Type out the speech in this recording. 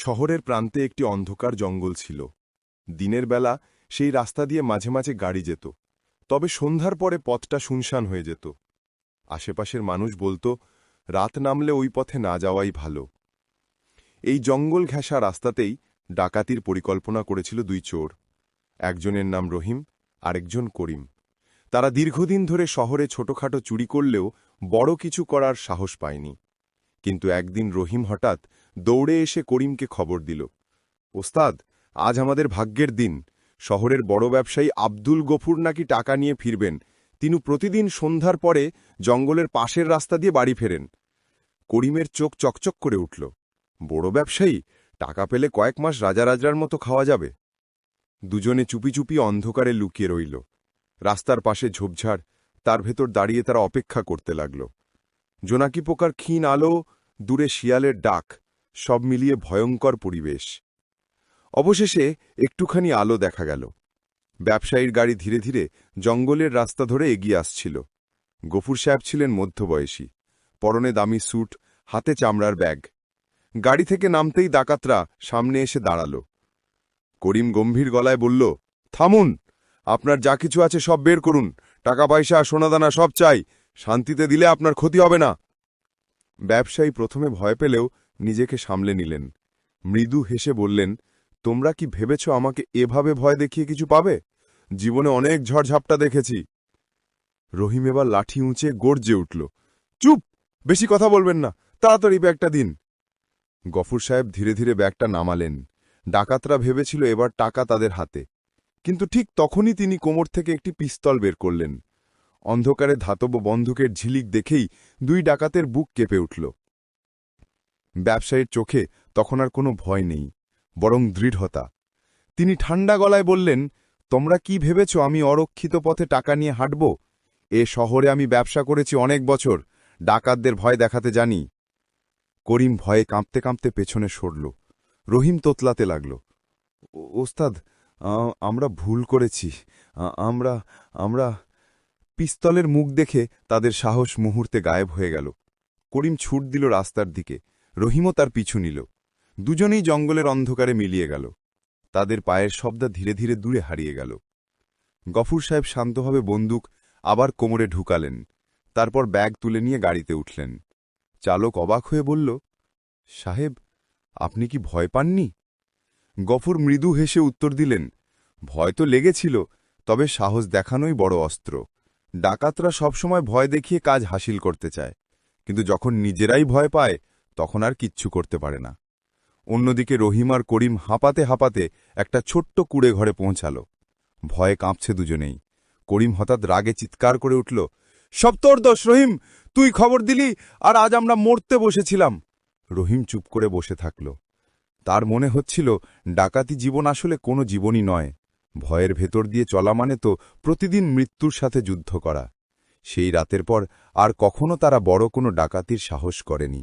শহরের প্রান্তে একটি অন্ধকার জঙ্গল ছিল। দিনের বেলা সেই রাস্তা দিয়ে মাঝে মাঝে গাড়ি যেত, তবে সন্ধ্যার পরে পথটা শুনশান হয়ে যেত। আশেপাশের মানুষ বলতো, রাত নামলে ওই পথে না যাওয়াই ভালো। এই জঙ্গল ঘেঁষা রাস্তাতেই ডাকাতির পরিকল্পনা করেছিল দুই চোর। একজনের নাম রহিম, আরেকজন করিম। তারা দীর্ঘদিন ধরে শহরে ছোটখাটো চুরি করলেও বড় কিছু করার সাহস পায়নি। কিন্তু একদিন রহিম হঠাৎ দৌড়ে এসে করিমকে খবর দিল, ওস্তাদ, আজ আমাদের ভাগ্যের দিন। শহরের বড় ব্যবসায়ী আব্দুল গফুর নাকি টাকা নিয়ে ফিরবেন। তিনি প্রতিদিন সন্ধ্যার পরে জঙ্গলের পাশের রাস্তা দিয়ে বাড়ি ফেরেন। করিমের চোখ চকচক করে উঠল। বড় ব্যবসায়ী? টাকা পেলে কয়েক মাস রাজারাজরার মতো খাওয়া যাবে। দুজনে চুপি চুপি অন্ধকারে লুকিয়ে রইল। রাস্তার পাশে ঝোপঝাড়, তার ভেতর দাঁড়িয়ে তারা অপেক্ষা করতে লাগল। জোনাকি পোকার ক্ষীণ আলো, দূরে শিয়ালের ডাক, সব মিলিয়ে ভয়ঙ্কর পরিবেশ। অবশেষে একটুখানি আলো দেখা গেল। ব্যবসায়ীর গাড়ি ধীরে ধীরে জঙ্গলের রাস্তা ধরে এগিয়ে আসছিল। গফুর সাহেব ছিলেন মধ্যবয়সী, পরনে দামি স্যুট, হাতে চামড়ার ব্যাগ। গাড়ি থেকে নামতেই ডাকাতরা সামনে এসে দাঁড়াল। করিম গম্ভীর গলায় বলল, থামুন, আপনার যা কিছু আছে সব বের করুন। টাকা পয়সা সোনাদানা সব চাই। শান্তিতে দিলে আপনার ক্ষতি হবে না। ব্যবসায়ী প্রথমে ভয় পেলেও নিজেকে সামলে নিলেন। মৃদু হেসে বললেন, তোমরা কি ভেবেছ আমাকে এভাবে ভয় দেখিয়ে কিছু পাবে? জীবনে অনেক ঝড়ঝাপটা দেখেছি। রহিম এবার লাঠি উঁচে গর্জে উঠল, চুপ, বেশি কথা বলবেন না, তাড়াতাড়ি ব্যাগটা দিন। গফুর সাহেব ধীরে ধীরে ব্যাগটা নামালেন। ডাকাতরা ভেবেছিল এবার টাকা তাদের হাতে, কিন্তু ঠিক তখনই তিনি কোমর থেকে একটি পিস্তল বের করলেন। অন্ধকারে ধাতব বন্দুকের ঝিলিক দেখেই দুই ডাকাতের বুক কেঁপে উঠল। ব্যবসায়ীর চোখে তখন আর কোনো ভয় নেই, বরং দৃঢ়তা। তিনি ঠান্ডা গলায় বললেন, তোমরা কি ভেবেছ আমি অরক্ষিত পথে টাকা নিয়ে হাঁটব? এ শহরে আমি ব্যবসা করেছি অনেক বছর, ডাকাতদের ভয় দেখাতে জানি। করিম ভয়ে কাঁপতে কাঁপতে পেছনে সরল। রহিম তোতলাতে লাগল, ওস্তাদ, আমরা ভুল করেছি। আমরা আমরা পিস্তলের মুখ দেখে তাদের সাহস মুহূর্তে গায়েব হয়ে গেল। করিম ছুট দিল রাস্তার দিকে, রহিমও তার পিছু নিল। দুজনেই জঙ্গলের অন্ধকারে মিলিয়ে গেল। তাদের পায়ের শব্দ ধীরে ধীরে দূরে হারিয়ে গেল। গফুর সাহেব শান্তভাবে বন্দুক আবার কোমরে ঢুকালেন, তারপর ব্যাগ তুলে নিয়ে গাড়িতে উঠলেন। চালক অবাক হয়ে বলল, সাহেব, আপনি কি ভয় পাননি? গফুর মৃদু হেসে উত্তর দিলেন, ভয় তো লেগেছিল, তবে সাহস দেখানোই বড় অস্ত্র। ডাকাতরা সবসময় ভয় দেখিয়ে কাজ হাসিল করতে চায়, কিন্তু যখন নিজেরাই ভয় পায় তখন আর কিচ্ছু করতে পারে না। অন্যদিকে রহিম আর করিম হাঁপাতে হাঁপাতে একটা ছোট্ট কুড়ে ঘরে পৌঁছাল। ভয়ে কাঁপছে দুজনেই। করিম হঠাৎ রাগে চিৎকার করে উঠল, সব তোর দোষ রহিম, তুই খবর দিলি আর আজ আমরা মরতে বসেছিলাম। রহিম চুপ করে বসে থাকল। তার মনে হচ্ছিল ডাকাতি জীবন আসলে কোনো জীবনই নয়। ভয়ের ভেতর দিয়ে চলা মানে তো প্রতিদিন মৃত্যুর সাথে যুদ্ধ করা। সেই রাতের পর আর কখনো তারা বড় কোনো ডাকাতির সাহস করেনি।